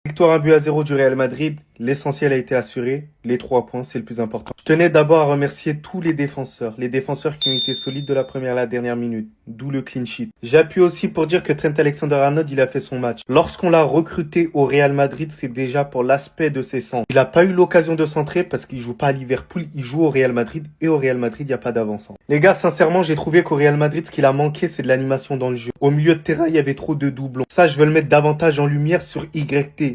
Victoire 1-0 du Real Madrid, l'essentiel a été assuré, les 3 points c'est le plus important. Je tenais d'abord à remercier tous les défenseurs qui ont été solides de la première à la dernière minute, d'où le clean sheet. J'appuie aussi pour dire que Trent Alexander-Arnold il a fait son match. Lorsqu'on l'a recruté au Real Madrid, c'est déjà pour l'aspect de ses centres. Il n'a pas eu l'occasion de centrer parce qu'il joue pas à Liverpool, il joue au Real Madrid et au Real Madrid il n'y a pas d'avancement. Les gars, sincèrement j'ai trouvé qu'au Real Madrid ce qu'il a manqué c'est de l'animation dans le jeu. Au milieu de terrain il y avait trop de doublons. Ça je veux le mettre davantage en lumière sur YT.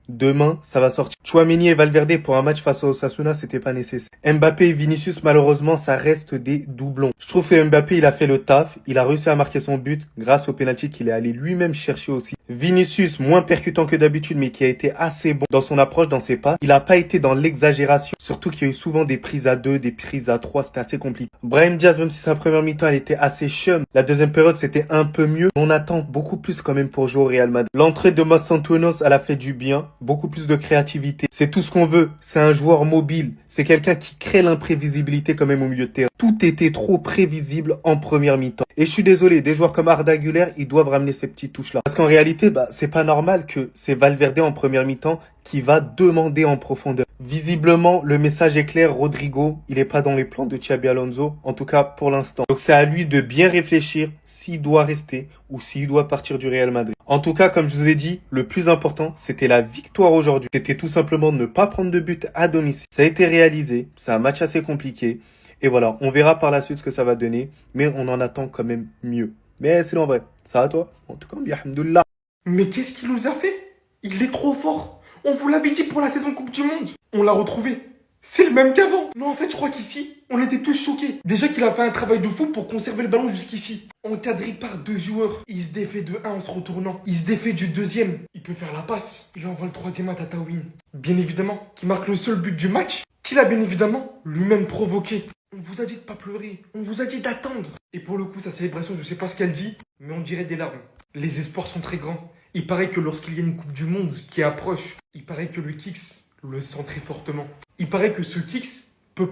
Demain, ça va sortir. Tchouaméni et Valverde pour un match face au Osasuna, c'était pas nécessaire. Mbappé et Vinicius, malheureusement, ça reste des doublons. Je trouve que Mbappé, il a fait le taf. Il a réussi à marquer son but grâce au penalty qu'il est allé lui-même chercher aussi. Vinicius, moins percutant que d'habitude, mais qui a été assez bon dans son approche, dans ses passes. Il a pas été dans l'exagération. Surtout qu'il y a eu souvent des prises à 2, des prises à 3, c'était assez compliqué. Brahim Diaz, même si sa première mi-temps, elle était assez chum. La deuxième période, c'était un peu mieux. On attend beaucoup plus quand même pour jouer au Real Madrid. L'entrée de Massantuonos, elle a fait du bien. Beaucoup plus de créativité. C'est tout ce qu'on veut. C'est un joueur mobile. C'est quelqu'un qui crée l'imprévisibilité quand même au milieu de terrain. Tout était trop prévisible en première mi-temps. Et je suis désolé, des joueurs comme Arda Güler, ils doivent ramener ces petites touches-là. Parce qu'en réalité, c'est pas normal que c'est Valverde en première mi-temps qui va demander en profondeur. Visiblement, le message est clair, Rodrigo, il est pas dans les plans de Xabi Alonso, en tout cas pour l'instant. Donc c'est à lui de bien réfléchir s'il doit rester ou s'il doit partir du Real Madrid. En tout cas, comme je vous ai dit, le plus important, c'était la victoire aujourd'hui. C'était tout simplement de ne pas prendre de but à domicile. Ça a été réalisé, c'est un match assez compliqué. Et voilà, on verra par la suite ce que ça va donner, mais on en attend quand même mieux. Mais c'est en vrai, ça va toi? En tout cas, bien, alhamdoulilah. Mais qu'est-ce qu'il nous a fait? Il est trop fort. On vous l'avait dit pour la saison Coupe du Monde. On l'a retrouvé. C'est le même qu'avant. Non, en fait, je crois qu'ici, on était tous choqués. Déjà qu'il a fait un travail de fou pour conserver le ballon jusqu'ici. Encadré par 2 joueurs. Il se défait de un en se retournant. Il se défait du deuxième. Il peut faire la passe. Il envoie le troisième à Tataouine. Bien évidemment, qui marque le seul but du match. Qu'il a bien évidemment lui-même provoqué. On vous a dit de pas pleurer. On vous a dit d'attendre. Et pour le coup, sa célébration, je sais pas ce qu'elle dit, mais on dirait des larmes. Les espoirs sont très grands. Il paraît que lorsqu'il y a une Coupe du Monde qui approche, il paraît que le Kicks le sent très fortement. Il paraît que ce Kicks peut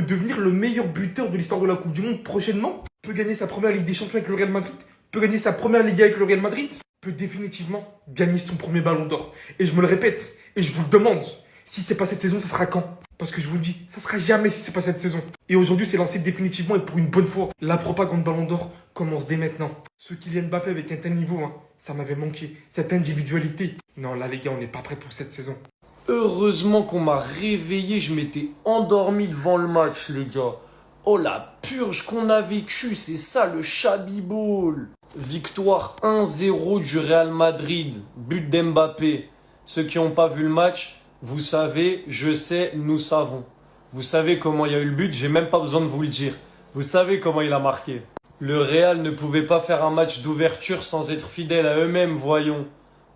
devenir le meilleur buteur de l'histoire de la Coupe du Monde prochainement, peut gagner sa première Ligue des Champions avec le Real Madrid, peut gagner sa première Ligue avec le Real Madrid, peut définitivement gagner son premier ballon d'or. Et je me le répète, et je vous le demande, si c'est pas cette saison, ça sera quand? Parce que je vous le dis, ça sera jamais si c'est pas cette saison. Et aujourd'hui, c'est lancé définitivement et pour une bonne fois. La propagande Ballon d'Or commence dès maintenant. Ce Kylian Mbappé avec un tel niveau, ça m'avait manqué. Cette individualité. Non, là, les gars, on n'est pas prêts pour cette saison. Heureusement qu'on m'a réveillé, je m'étais endormi devant le match, les gars. Oh la purge qu'on a vécue, c'est ça le Chabibol. Victoire 1-0 du Real Madrid, but d'Mbappé. Ceux qui n'ont pas vu le match, vous savez, je sais, nous savons. Vous savez comment il y a eu le but, j'ai même pas besoin de vous le dire. Vous savez comment il a marqué. Le Real ne pouvait pas faire un match d'ouverture sans être fidèle à eux-mêmes, voyons.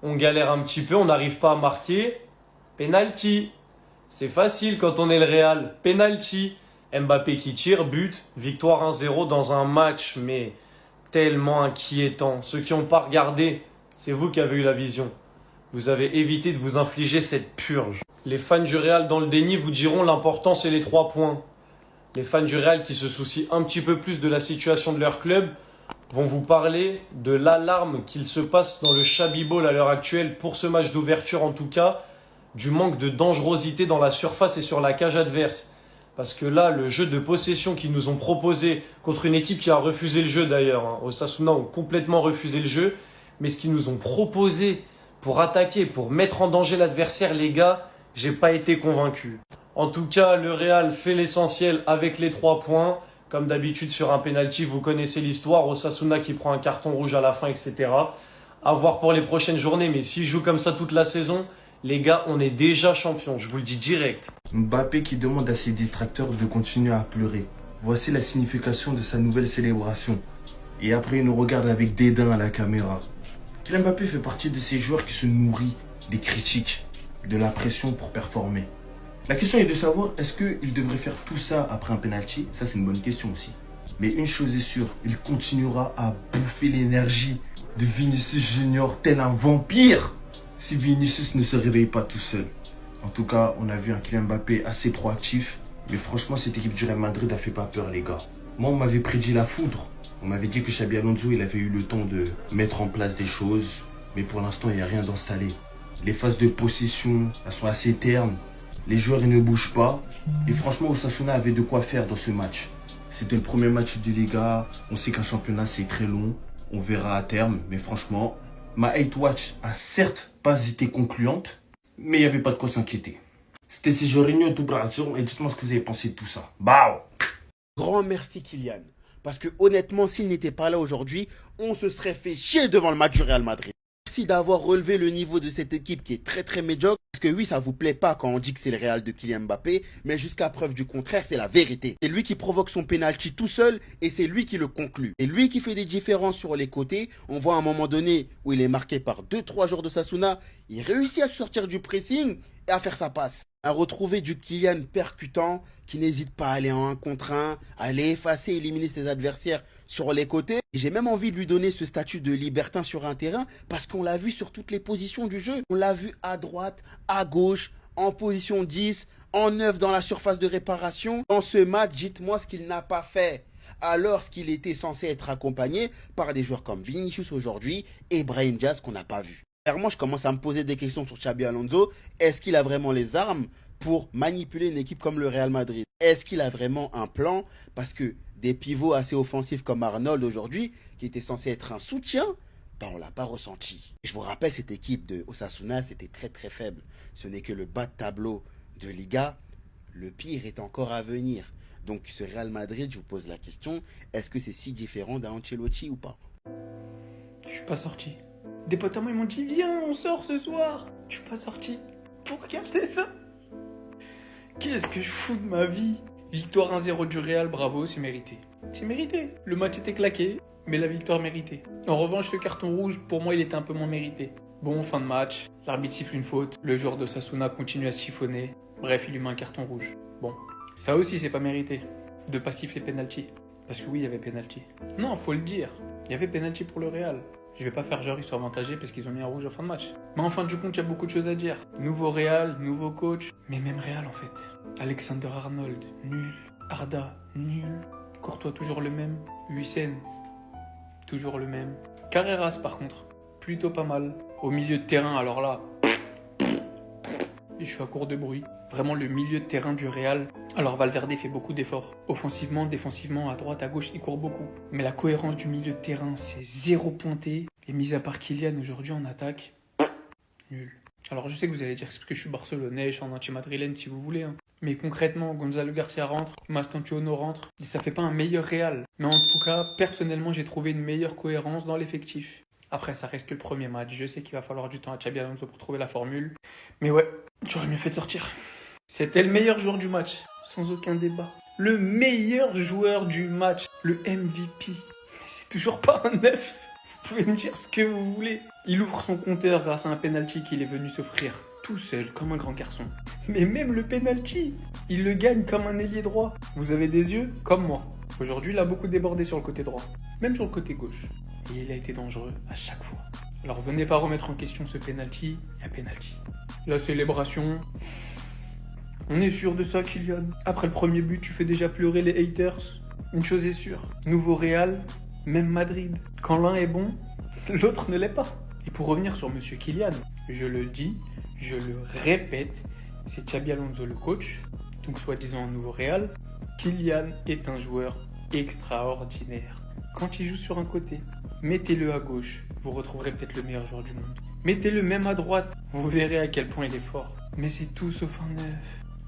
On galère un petit peu, on n'arrive pas à marquer. Penalty. C'est facile quand on est le Real. Penalty. Mbappé qui tire, but. Victoire 1-0 dans un match, mais tellement inquiétant. Ceux qui n'ont pas regardé, c'est vous qui avez eu la vision. Vous avez évité de vous infliger cette purge. Les fans du Real dans le déni vous diront l'important c'est les 3 points. Les fans du Real qui se soucient un petit peu plus de la situation de leur club vont vous parler de l'alarme qu'il se passe dans le Chabibol à l'heure actuelle pour ce match d'ouverture en tout cas, du manque de dangerosité dans la surface et sur la cage adverse. Parce que là, le jeu de possession qu'ils nous ont proposé contre une équipe qui a refusé le jeu d'ailleurs, Osasuna ont complètement refusé le jeu, mais ce qu'ils nous ont proposé pour attaquer, pour mettre en danger l'adversaire, les gars, j'ai pas été convaincu. En tout cas, le Real fait l'essentiel avec les 3 points. Comme d'habitude sur un penalty, vous connaissez l'histoire. Osasuna qui prend un carton rouge à la fin, etc. À voir pour les prochaines journées. Mais s'il joue comme ça toute la saison, les gars, on est déjà champion. Je vous le dis direct. Mbappé qui demande à ses détracteurs de continuer à pleurer. Voici la signification de sa nouvelle célébration. Et après, il nous regarde avec dédain à la caméra. Kylian Mbappé fait partie de ces joueurs qui se nourrit des critiques, de la pression pour performer. La question est de savoir, est-ce qu'il devrait faire tout ça après un penalty? Ça, c'est une bonne question aussi. Mais une chose est sûre, il continuera à bouffer l'énergie de Vinicius Junior tel un vampire si Vinicius ne se réveille pas tout seul. En tout cas, on a vu un Kylian Mbappé assez proactif. Mais franchement, cette équipe du Real Madrid a fait pas peur, les gars. Moi, on m'avait prédit la foudre. On m'avait dit que Xabi Alonso, il avait eu le temps de mettre en place des choses. Mais pour l'instant, il n'y a rien d'installé. Les phases de possession, elles sont assez ternes. Les joueurs, ils ne bougent pas. Et franchement, Osasuna avait de quoi faire dans ce match. C'était le premier match de Liga. On sait qu'un championnat, c'est très long. On verra à terme. Mais franchement, ma hate watch a certes pas été concluante, mais il n'y avait pas de quoi s'inquiéter. C'était Serginho Dubrazio et dites-moi ce que vous avez pensé de tout ça. Bao! Grand merci Kylian. Parce que honnêtement, s'il n'était pas là aujourd'hui, on se serait fait chier devant le match du Real Madrid. Merci d'avoir relevé le niveau de cette équipe qui est très très médiocre. Parce que oui, ça vous plaît pas quand on dit que c'est le Real de Kylian Mbappé, mais jusqu'à preuve du contraire, c'est la vérité. C'est lui qui provoque son penalty tout seul et c'est lui qui le conclut. Et lui qui fait des différences sur les côtés. On voit à un moment donné où il est marqué par 2-3 joueurs de Sasuna, il réussit à sortir du pressing et à faire sa passe. À retrouver du Kylian percutant qui n'hésite pas à aller en 1 contre 1, à aller effacer, éliminer ses adversaires sur les côtés. J'ai même envie de lui donner ce statut de libertin sur un terrain parce qu'on l'a vu sur toutes les positions du jeu. On l'a vu à droite, à gauche, en position 10, en 9 dans la surface de réparation. Dans ce match, dites-moi ce qu'il n'a pas fait. Alors qu'il était censé être accompagné par des joueurs comme Vinicius aujourd'hui et Brahim Diaz qu'on n'a pas vu. Clairement, je commence à me poser des questions sur Xabi Alonso. Est-ce qu'il a vraiment les armes pour manipuler une équipe comme le Real Madrid? Est-ce qu'il a vraiment un plan? Parce que des pivots assez offensifs comme Arnold aujourd'hui, qui était censé être un soutien, on ne l'a pas ressenti. Je vous rappelle, cette équipe de Osasuna, c'était très très faible. Ce n'est que le bas de tableau de Liga. Le pire est encore à venir. Donc ce Real Madrid, je vous pose la question, est-ce que c'est si différent d'Ancelotti ou pas? Je suis pas sorti. Des potes à moi, ils m'ont dit, viens, on sort ce soir. Je suis pas sorti pour regarder ça. Qu'est-ce que je fous de ma vie? Victoire 1-0 du Real, bravo, c'est mérité. C'est mérité. Le match était claqué, mais la victoire méritée. En revanche, ce carton rouge, pour moi, il était un peu moins mérité. Bon, fin de match, l'arbitre siffle une faute, le joueur de Sasuna continue à siphonner. Bref, il lui met un carton rouge. Bon, ça aussi, c'est pas mérité. De pas siffler penalty. Parce que oui, il y avait penalty. Non, faut le dire. Il y avait penalty pour le Real. Je vais pas faire genre ils sont avantagés parce qu'ils ont mis un rouge en fin de match. Mais en fin du compte, il y a beaucoup de choses à dire. Nouveau Real, nouveau coach, mais même Real en fait. Alexander Arnold, nul. Arda, nul. Courtois, toujours le même. Hussein, toujours le même. Carreras par contre, plutôt pas mal. Au milieu de terrain, alors là, je suis à court de bruit. Vraiment le milieu de terrain du Real. Alors Valverde fait beaucoup d'efforts. Offensivement, défensivement, à droite, à gauche, il court beaucoup. Mais la cohérence du milieu de terrain, c'est zéro pointé. Et mis à part Kylian aujourd'hui en attaque, nul. Alors je sais que vous allez dire que c'est parce que je suis barcelonais, je suis en anti-madrilène si vous voulez. Mais concrètement, Gonzalo Garcia rentre, Mastantuono rentre. Et ça fait pas un meilleur Real. Mais en tout cas, personnellement, j'ai trouvé une meilleure cohérence dans l'effectif. Après, ça reste que le premier match. Je sais qu'il va falloir du temps à Xabi Alonso pour trouver la formule. Mais ouais, j'aurais mieux fait de sortir. C'était le meilleur joueur du match, sans aucun débat. Le meilleur joueur du match, le MVP. Mais c'est toujours pas un 9. Vous pouvez me dire ce que vous voulez. Il ouvre son compteur grâce à un penalty qu'il est venu s'offrir tout seul, comme un grand garçon. Mais même le penalty, il le gagne comme un ailier droit. Vous avez des yeux comme moi. Aujourd'hui, il a beaucoup débordé sur le côté droit, même sur le côté gauche. Et il a été dangereux à chaque fois. Alors venez pas remettre en question ce penalty, il y a penalty. La célébration... On est sûr de ça, Kylian. Après le premier but, tu fais déjà pleurer les haters. Une chose est sûre, nouveau Real, même Madrid. Quand l'un est bon, l'autre ne l'est pas. Et pour revenir sur Monsieur Kylian, je le dis, je le répète, c'est Xabi Alonso le coach, donc soi-disant un nouveau Real. Kylian est un joueur extraordinaire. Quand il joue sur un côté, mettez-le à gauche, vous retrouverez peut-être le meilleur joueur du monde. Mettez-le même à droite, vous verrez à quel point il est fort. Mais c'est tout sauf un 9.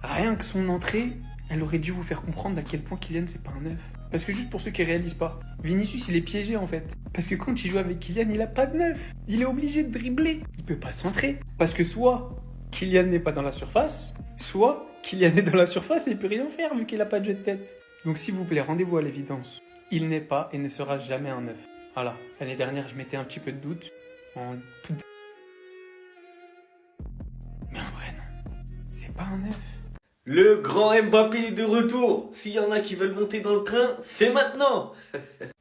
Rien que son entrée, elle aurait dû vous faire comprendre à quel point Kylian c'est pas un 9. Parce que juste pour ceux qui réalisent pas, Vinicius il est piégé en fait. Parce que quand il joue avec Kylian, il a pas de 9. Il est obligé de dribbler. Il peut pas centrer. Parce que soit Kylian n'est pas dans la surface, soit Kylian est dans la surface et il peut rien faire vu qu'il a pas de jet de tête. Donc s'il vous plaît, rendez-vous à l'évidence. Il n'est pas et ne sera jamais un 9. Voilà, l'année dernière je mettais un petit peu de doute. Mais en vrai non, c'est pas un 9. Le grand Mbappé est de retour. S'il y en a qui veulent monter dans le train, c'est maintenant.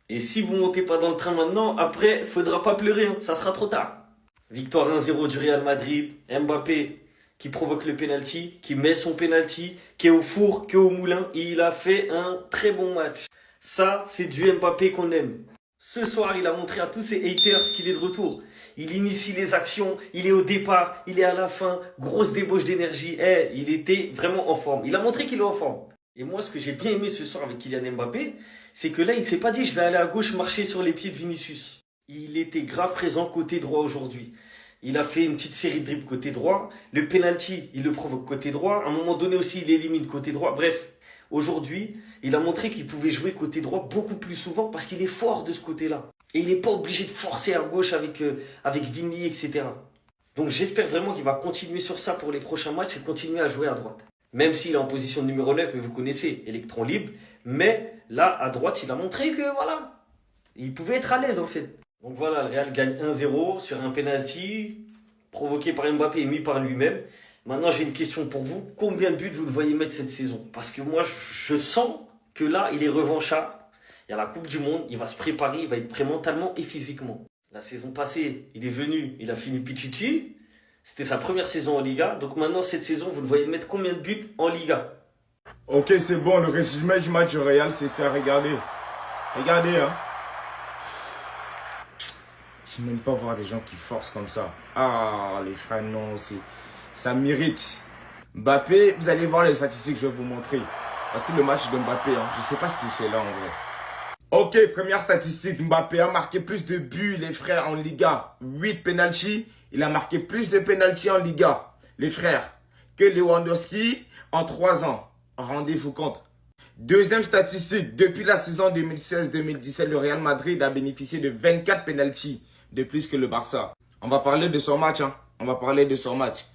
Et si vous montez pas dans le train maintenant, après, faudra pas pleurer, hein, ça sera trop tard. Victoire 1-0 du Real Madrid. Mbappé qui provoque le penalty, qui met son penalty, qui est au four, qui est au moulin. Et il a fait un très bon match. Ça, c'est du Mbappé qu'on aime. Ce soir, il a montré à tous ses haters qu'il est de retour. il initie les actions, il est au départ, il est à la fin, grosse débauche d'énergie. Il était vraiment en forme. Il a montré qu'il est en forme. Et moi, ce que j'ai bien aimé ce soir avec Kylian Mbappé, c'est que là, il ne s'est pas dit je vais aller à gauche marcher sur les pieds de Vinicius. Il était grave présent côté droit aujourd'hui. Il a fait une petite série de dribbles côté droit. Le penalty, il le provoque côté droit. À un moment donné aussi, il élimine côté droit. Bref, aujourd'hui, il a montré qu'il pouvait jouer côté droit beaucoup plus souvent parce qu'il est fort de ce côté-là. Et il n'est pas obligé de forcer à gauche avec Vini, etc. Donc j'espère vraiment qu'il va continuer sur ça pour les prochains matchs et continuer à jouer à droite. Même s'il est en position numéro 9, mais vous connaissez, électron libre. Mais là, à droite, il a montré que voilà, il pouvait être à l'aise en fait. Donc voilà, le Real gagne 1-0 sur un penalty provoqué par Mbappé et mis par lui-même. Maintenant, j'ai une question pour vous. Combien de buts vous le voyez mettre cette saison? Parce que moi, je sens que là, il est revanchard. Il y a la Coupe du Monde, il va se préparer, il va être prêt mentalement et physiquement. La saison passée, il est venu, il a fini Pichichi. C'était sa première saison en Liga. Donc maintenant, cette saison, vous le voyez mettre combien de buts en Liga? Ok, c'est bon, le résumé du match du Real, c'est ça, regardez. Regardez, hein. Je n'aime pas voir des gens qui forcent comme ça. Ah, les frères, non, ça mérite. Mbappé, vous allez voir les statistiques, je vais vous montrer. C'est le match de Mbappé, hein. Je ne sais pas ce qu'il fait là, en vrai. Ok, première statistique, Mbappé a marqué plus de buts, les frères, en Liga. 8 penalty, il a marqué plus de penalty en Liga, les frères, que Lewandowski en 3 ans. Rendez-vous compte. Deuxième statistique, depuis la saison 2016-2017, le Real Madrid a bénéficié de 24 penalty de plus que le Barça. On va parler de son match, hein. On va parler de son match.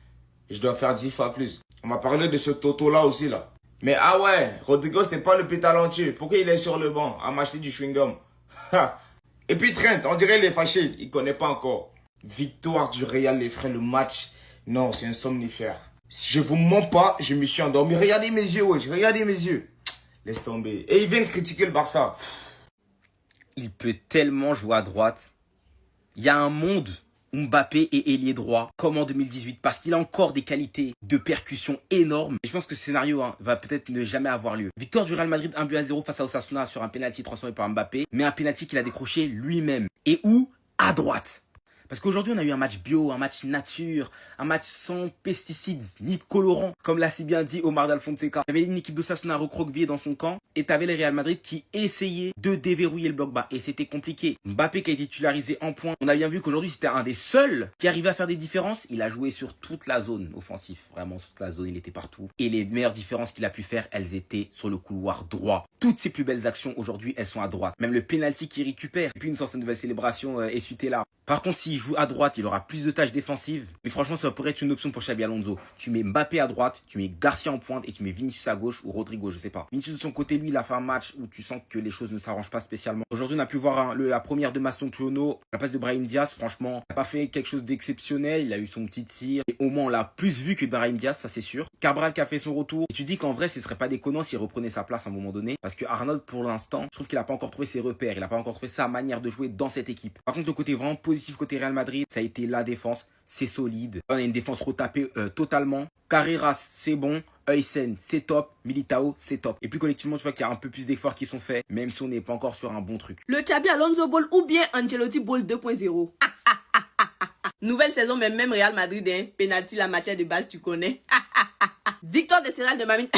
Je dois faire 10 fois plus. On va parler de ce Toto-là aussi, là. Mais ah ouais, Rodrigo, c'était pas le plus talentueux. Pourquoi il est sur le banc à m'acheter du chewing-gum? Et puis Trent, on dirait il est fâché. Il connaît pas encore. Victoire du Real, les frères, le match. Non, c'est un somnifère. Si je vous mens pas, je me suis endormi. Regardez mes yeux, wesh. Regardez mes yeux. Laisse tomber. Et ils viennent critiquer le Barça. Il peut tellement jouer à droite. Il y a un monde où Mbappé est ailier droit, comme en 2018, parce qu'il a encore des qualités de percussion énormes. Et je pense que ce scénario va peut-être ne jamais avoir lieu. Victoire du Real Madrid 1-0 face à Osasuna sur un penalty transformé par Mbappé, mais un penalty qu'il a décroché lui-même. Et où? À droite. Parce qu'aujourd'hui, on a eu un match bio, un match nature, un match sans pesticides, ni de colorants. Comme l'a si bien dit Omar Dal Fonseca. Il y avait une équipe d'Osasuna recroquevillée dans son camp. Et t'avais le Real Madrid qui essayait de déverrouiller le bloc bas. Et c'était compliqué. Mbappé qui a été titularisé en pointe. On a bien vu qu'aujourd'hui, c'était un des seuls qui arrivait à faire des différences. Il a joué sur toute la zone offensive. Vraiment, sur toute la zone, il était partout. Et les meilleures différences qu'il a pu faire, elles étaient sur le couloir droit. Toutes ses plus belles actions, aujourd'hui, elles sont à droite. Même le penalty qu'il récupère. Et puis une certaine nouvelle célébration essuie là. Par contre, s'il joue à droite, il aura plus de tâches défensives. Mais franchement, ça pourrait être une option pour Xabi Alonso. Tu mets Mbappé à droite, tu mets Garcia en pointe et tu mets Vinicius à gauche ou Rodrigo, je sais pas. Vinicius de son côté, lui, il a fait un match où tu sens que les choses ne s'arrangent pas spécialement. Aujourd'hui, on a pu voir la première de Masson Tuono à la place de Brahim Diaz. Franchement, il n'a pas fait quelque chose d'exceptionnel. Il a eu son petit tir. Et au moins, on l'a plus vu que Brahim Diaz, ça c'est sûr. Cabral qui a fait son retour. Et tu dis qu'en vrai, ce serait pas déconnant s'il reprenait sa place à un moment donné. Parce que Arnold, pour l'instant, je trouve qu'il n'a pas encore trouvé ses repères. Il n'a pas encore trouvé sa manière de jouer dans cette équipe. Par contre, le côté vraiment positif côté Real Madrid, ça a été la défense, c'est solide. On a une défense retapée totalement. Carreras, c'est bon. Huysen, c'est top. Militao, c'est top. Et puis collectivement, tu vois qu'il y a un peu plus d'efforts qui sont faits, même si on n'est pas encore sur un bon truc. Le Xabi Alonso Ball ou bien Ancelotti Ball 2.0. Nouvelle saison, mais même Real Madrid, hein. Penalty, la matière de base, tu connais. Victoire des céréales de Mamine,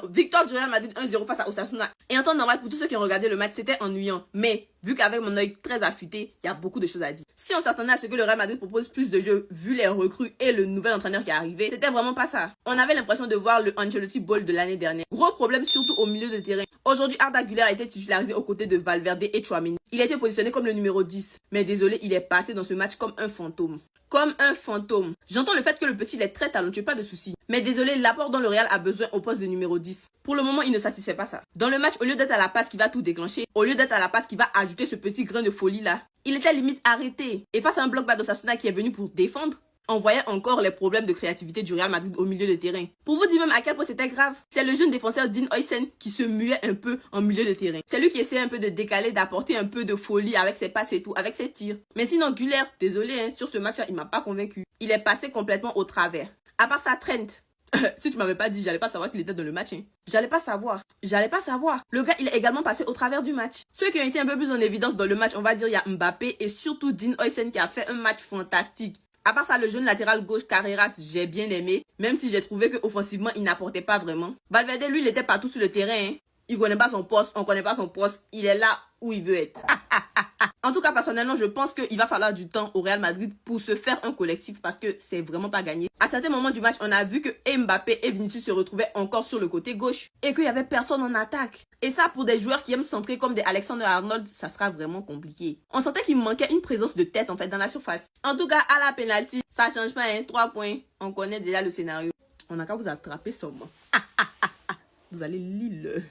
victoire du Real Madrid 1-0 face à Osasuna. Et en temps normal, pour tous ceux qui ont regardé le match, c'était ennuyant. Mais, vu qu'avec mon œil très affûté, il y a beaucoup de choses à dire. Si on s'attendait à ce que le Real Madrid propose plus de jeux, vu les recrues et le nouvel entraîneur qui est arrivé, c'était vraiment pas ça. On avait l'impression de voir le Ancelotti Ball de l'année dernière. Gros problème surtout au milieu de terrain. Aujourd'hui, Arda Güler a été titularisé aux côtés de Valverde et Tchouaméni. Il a été positionné comme le numéro 10. Mais désolé, il est passé dans ce match comme un fantôme. Comme un fantôme. J'entends le fait que le petit il est très talentueux, pas de souci. Mais désolé, l'apport dont le Real a besoin au poste de numéro 10. Pour le moment, il ne satisfait pas ça. Dans le match, au lieu d'être à la passe qui va tout déclencher, au lieu d'être à la passe qui va ajouter ce petit grain de folie là, il était limite arrêté. Et face à un bloc bas d'Osasuna qui est venu pour défendre, on voyait encore les problèmes de créativité du Real Madrid au milieu de terrain. Pour vous dire même à quel point c'était grave, c'est le jeune défenseur Dean Huysen qui se muait un peu en milieu de terrain. C'est lui qui essayait un peu de décaler, d'apporter un peu de folie avec ses passes et tout, avec ses tirs. Mais sinon, Güler, désolé, hein, sur ce match-là, il m'a pas convaincu. Il est passé complètement au travers. À part ça, Trent. Si tu m'avais pas dit, j'allais pas savoir qu'il était dans le match. Hein. J'allais pas savoir. Le gars, il est également passé au travers du match. Ceux qui ont été un peu plus en évidence dans le match, on va dire, il y a Mbappé et surtout Dean Huijsen qui a fait un match fantastique. À part ça, le jeune latéral gauche Carreras, j'ai bien aimé, même si j'ai trouvé qu'offensivement, il n'apportait pas vraiment. Valverde, lui, il était partout sur le terrain. Hein. Il connaît pas son poste, on connaît pas son poste, il est là où il veut être. En tout cas, personnellement, je pense qu'il va falloir du temps au Real Madrid pour se faire un collectif parce que c'est vraiment pas gagné. À certains moments du match, on a vu que Mbappé et Vinicius se retrouvaient encore sur le côté gauche et qu'il y avait personne en attaque. Et ça, pour des joueurs qui aiment centrer comme des Alexander-Arnold, ça sera vraiment compliqué. On sentait qu'il manquait une présence de tête en fait dans la surface. En tout cas, à la penalty, ça change pas, hein, 3 points. On connaît déjà le scénario. On n'a qu'à vous attraper seulement. Vous allez lire.